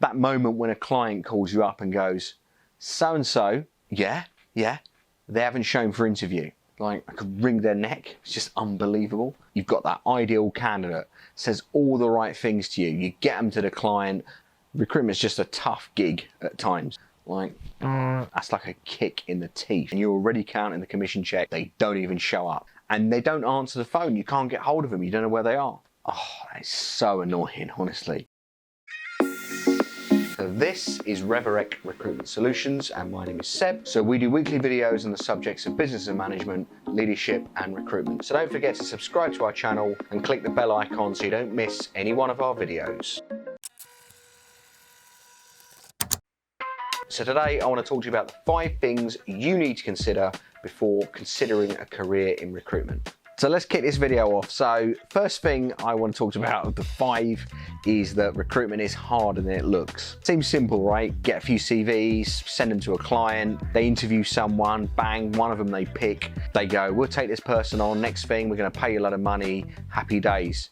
That moment when a client calls you up and goes, so-and-so, yeah, they haven't shown for interview. Like, I could wring their neck. It's just unbelievable. You've got that ideal candidate, says all the right things to you. You get them to the client. Recruitment's just a tough gig at times. Like, that's like a kick in the teeth. And you're already counting the commission check. They don't even show up. And they don't answer the phone. You can't get hold of them. You don't know where they are. Oh, that's so annoying, honestly. So this is Revorec Recruitment Solutions, and my name is Seb. So we do weekly videos on the subjects of business and management, leadership and recruitment. So don't forget to subscribe to our channel and click the bell icon so you don't miss any one of our videos. So today I want to talk to you about the 5 things you need to consider before considering a career in recruitment. So let's kick this video off. So first thing I want to talk about of the 5 is that recruitment is harder than it looks. Seems simple, right? Get a few CVs, send them to a client, they interview someone, bang, one of them they pick, they go, we'll take this person on, next thing, we're going to pay you a lot of money, happy days.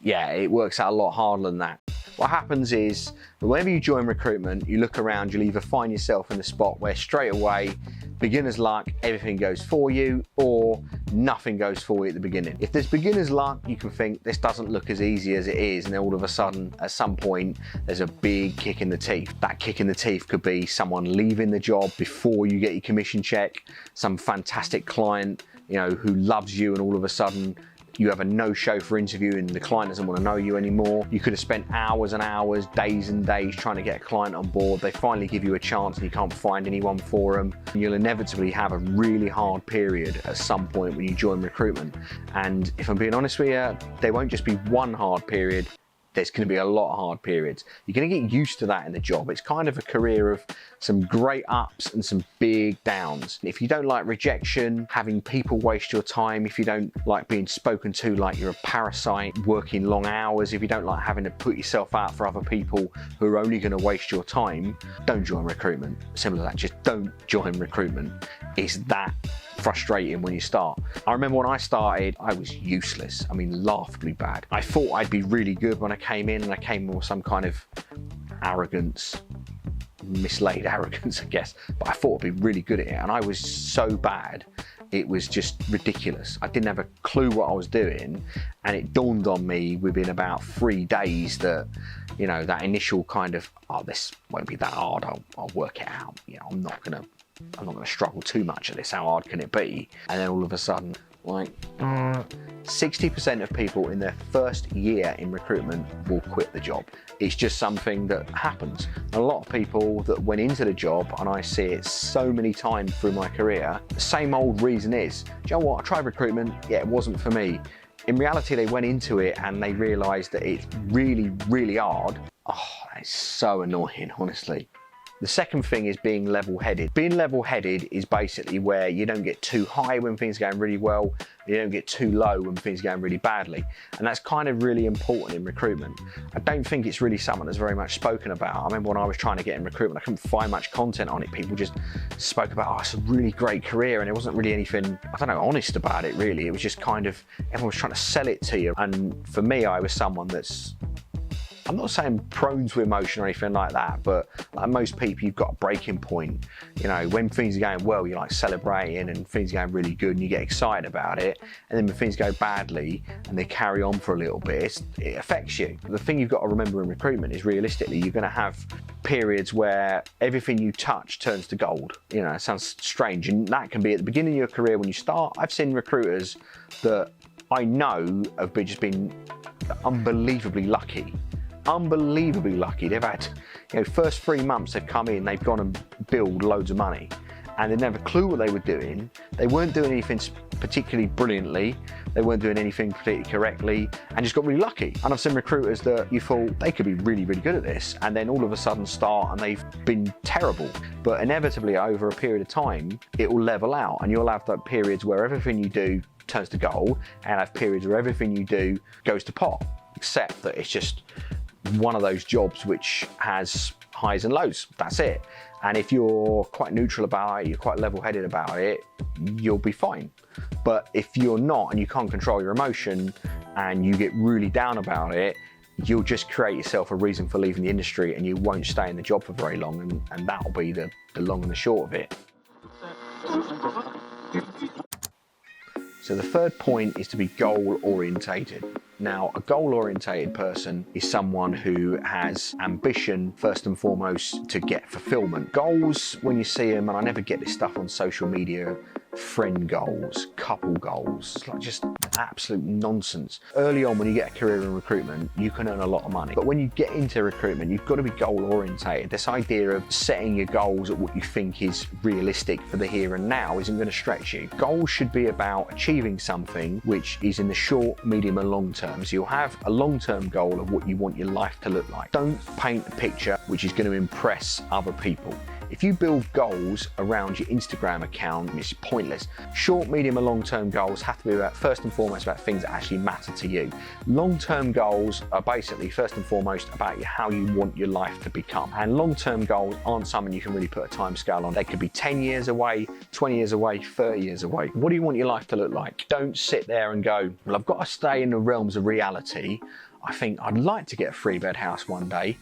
Yeah, it works out a lot harder than that. What happens is, whenever you join recruitment, you look around, you'll either find yourself in the spot where straight away, beginner's luck, everything goes for you, or nothing goes for you at the beginning. If there's beginner's luck, you can think this doesn't look as easy as it is, and then all of a sudden, at some point, there's a big kick in the teeth. That kick in the teeth could be someone leaving the job before you get your commission check, some fantastic client, who loves you, and all of a sudden, you have a no-show for interview and the client doesn't want to know you anymore. You could have spent hours and hours, days and days trying to get a client on board. They finally give you a chance and you can't find anyone for them. You'll inevitably have a really hard period at some point when you join recruitment. And if I'm being honest with you, there won't just be one hard period. There's going to be a lot of hard periods. You're going to get used to that in the job. It's kind of a career of some great ups and some big downs. If you don't like rejection, having people waste your time, if you don't like being spoken to like you're a parasite, working long hours, if you don't like having to put yourself out for other people who are only going to waste your time, don't join recruitment. Simple as that. Just don't join recruitment. It's that frustrating when you start. I remember when I started, I was useless. I mean, laughably bad. I thought I'd be really good when I came in, and I came with some kind of arrogance, mislaid arrogance, I guess, but I thought I'd be really good at it, and I was so bad. It was just ridiculous. I didn't have a clue what I was doing, and it dawned on me within about 3 days that, that initial kind of, oh, this won't be that hard, I'll work it out. I'm not gonna struggle too much at this, how hard can it be? And then all of a sudden, 60% of people in their first year in recruitment will quit the job. It's just something that happens. And a lot of people that went into the job, and I see it so many times through my career, the same old reason is, do you know what, I tried recruitment, yeah, it wasn't for me. In reality, they went into it and they realised that it's really, really hard. Oh, that's so annoying, honestly. The second thing is being level-headed. Being level-headed is basically where you don't get too high when things are going really well, you don't get too low when things are going really badly. And that's kind of really important in recruitment. I don't think it's really something that's very much spoken about. I remember when I was trying to get in recruitment, I couldn't find much content on it. People just spoke about, oh, it's a really great career, and there wasn't really anything, honest about it really. It was just kind of, everyone was trying to sell it to you. And for me, I was someone that's, I'm not saying prone to emotion or anything like that, but like most people, you've got a breaking point. When things are going well, you're like celebrating and things are going really good and you get excited about it. And then when things go badly and they carry on for a little bit, it affects you. The thing you've got to remember in recruitment is realistically, you're going to have periods where everything you touch turns to gold. It sounds strange. And that can be at the beginning of your career when you start. I've seen recruiters that I know have just been unbelievably lucky. Unbelievably lucky. They've had, first 3 months they've come in, they've gone and billed loads of money, and they didn't have a clue what they were doing. They weren't doing anything particularly brilliantly, they weren't doing anything particularly correctly, and just got really lucky. And I've seen recruiters that you thought they could be really, really good at this, and then all of a sudden start and they've been terrible. But inevitably over a period of time, it will level out, and you'll have that periods where everything you do turns to gold, and have periods where everything you do goes to pot, except that it's just one of those jobs which has highs and lows. That's it. And if you're quite neutral about it, you're quite level-headed about it, you'll be fine. But if you're not and you can't control your emotion and you get really down about it, you'll just create yourself a reason for leaving the industry and you won't stay in the job for very long, and that'll be the long and the short of it. So the third point is to be goal orientated. Now, a goal orientated person is someone who has ambition first and foremost to get fulfillment. Goals, when you see them, and I never get this stuff on social media, friend goals, couple goals, it's like just absolute nonsense. Early on when you get a career in recruitment, you can earn a lot of money. But when you get into recruitment, you've got to be goal orientated. This idea of setting your goals at what you think is realistic for the here and now isn't going to stretch you. Goals should be about achieving something which is in the short, medium and long term. So you'll have a long-term goal of what you want your life to look like. Don't paint a picture which is going to impress other people. If you build goals around your Instagram account, it's pointless. Short, medium and long-term goals have to be about, first and foremost, about things that actually matter to you. Long-term goals are basically, first and foremost, about how you want your life to become. And long-term goals aren't something you can really put a time scale on. They could be 10 years away, 20 years away, 30 years away. What do you want your life to look like? Don't sit there and go, well, I've got to stay in the realms of reality. I think I'd like to get a 3-bed house one day.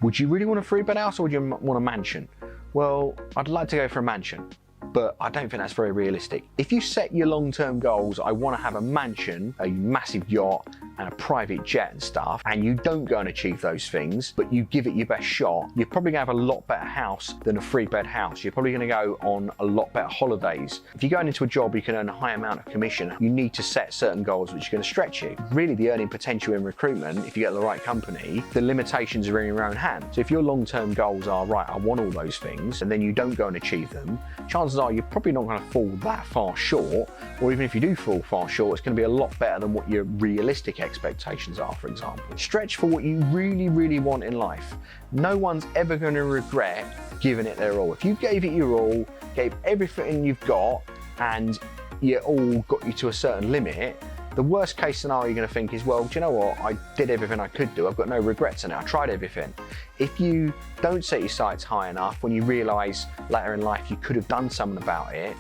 Would you really want a 3-bed house, or would you want a mansion? Well, I'd like to go for a mansion, but I don't think that's very realistic. If you set your long-term goals, I want to have a mansion, a massive yacht, and a private jet and stuff, and you don't go and achieve those things, but you give it your best shot, you're probably going to have a lot better house than a 3-bed house. You're probably going to go on a lot better holidays. If you're going into a job you can earn a high amount of commission, you need to set certain goals which are going to stretch you. Really, the earning potential in recruitment, if you get the right company, the limitations are in your own hand. So if your long-term goals are, right, I want all those things, and then you don't go and achieve them, chances are you're probably not going to fall that far short, or even if you do fall far short, it's going to be a lot better than what your realistic expectations are, for example. Stretch for what you really, really want in life. No one's ever going to regret giving it their all. If you gave it your all, gave everything you've got, and you all got you to a certain limit, the worst case scenario you're going to think is, well, do you know what? I did everything I could do. I've got no regrets in it. I tried everything. If you don't set your sights high enough, when you realise later in life you could have done something about it,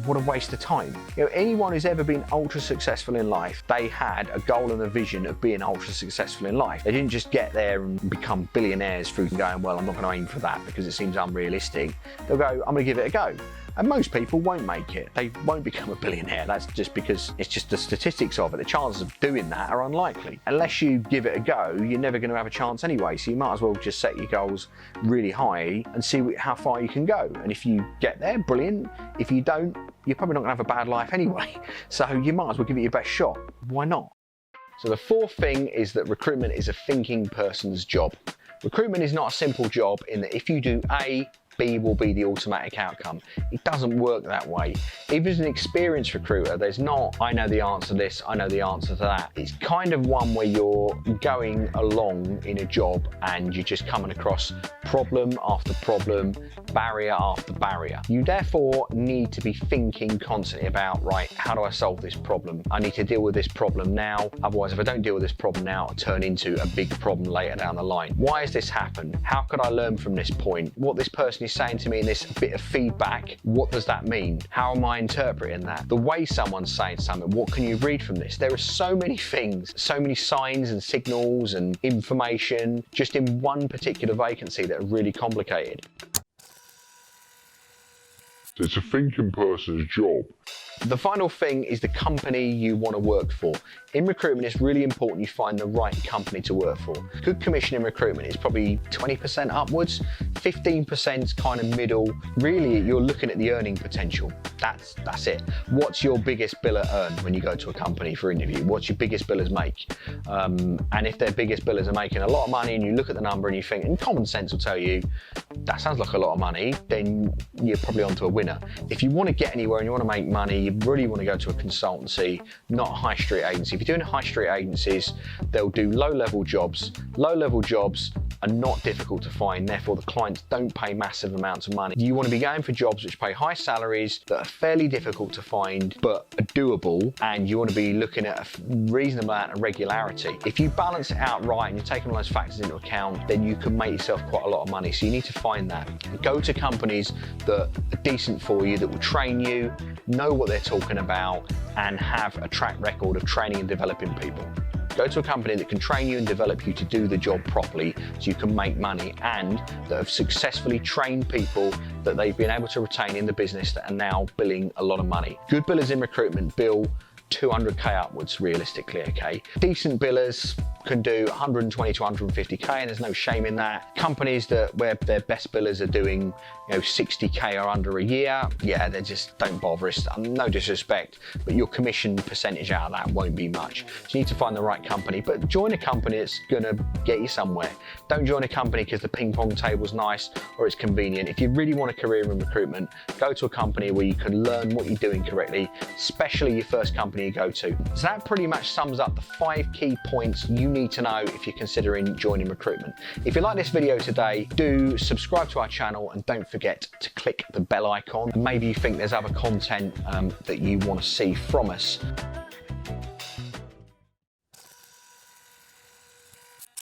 what a waste of time. You know, anyone who's ever been ultra successful in life, they had a goal and a vision of being ultra successful in life. They didn't just get there and become billionaires through going, well, I'm not going to aim for that because it seems unrealistic. They'll go, I'm going to give it a go. And most people won't make it. They won't become a billionaire. That's just because it's just the statistics of it. The chances of doing that are unlikely. Unless you give it a go, you're never going to have a chance anyway. So you might as well just set your goals really high and see how far you can go. And if you get there, brilliant. If you don't, you're probably not going to have a bad life anyway. So you might as well give it your best shot. Why not? So the fourth thing is that recruitment is a thinking person's job. Recruitment is not a simple job in that if you do A, B will be the automatic outcome. It doesn't work that way. Even as an experienced recruiter, there's not, I know the answer to this, I know the answer to that. It's kind of one where you're going along in a job and you're just coming across problem after problem, barrier after barrier. You therefore need to be thinking constantly about, right, how do I solve this problem? I need to deal with this problem now. Otherwise, if I don't deal with this problem now, it'll turn into a big problem later down the line. Why has this happened? How could I learn from this point? What this person is saying to me in this bit of feedback, what does that mean? How am I interpreting that? The way someone's saying something, what can you read from this? There are so many things, so many signs and signals and information just in one particular vacancy that are really complicated. It's a thinking person's job. The final thing is the company you want to work for. In recruitment, it's really important you find the right company to work for. Good commission in recruitment is probably 20% upwards, 15% kind of middle. Really, you're looking at the earning potential. That's it. What's your biggest biller earn when you go to a company for interview? What's your biggest billers make? And if their biggest billers are making a lot of money and you look at the number and you think, and common sense will tell you, that sounds like a lot of money, then you're probably onto a winner. If you want to get anywhere and you want to make money, you really want to go to a consultancy, not a high street agency. If you're doing high street agencies, they'll do low-level jobs. Low-level jobs are not difficult to find, therefore the clients don't pay massive amounts of money. You want to be going for jobs which pay high salaries that are fairly difficult to find but are doable, and you want to be looking at a reasonable amount of regularity. If you balance it out right and you're taking all those factors into account, then you can make yourself quite a lot of money. So you need to find that. Go to companies that are decent for you, that will train you, know what they're talking about, and have a track record of training and developing people. Go to a company that can train you and develop you to do the job properly so you can make money, and that have successfully trained people that they've been able to retain in the business that are now billing a lot of money. Good billers in recruitment bill 200k upwards realistically, okay? Decent billers can do 120 to 150k, and there's no shame in that. Companies where their best billers are doing 60k or under a year, yeah, they just don't bother. It's no disrespect, but your commission percentage out of that won't be much. So you need to find the right company, but join a company that's gonna get you somewhere. Don't join a company because the ping pong table's nice or it's convenient. If you really want a career in recruitment, go to a company where you can learn what you're doing correctly, especially your first company you go to. So that pretty much sums up the 5 key points you need to know if you're considering joining recruitment. If you like this video today, do subscribe to our channel and don't forget to click the bell icon. And maybe you think there's other content that you want to see from us.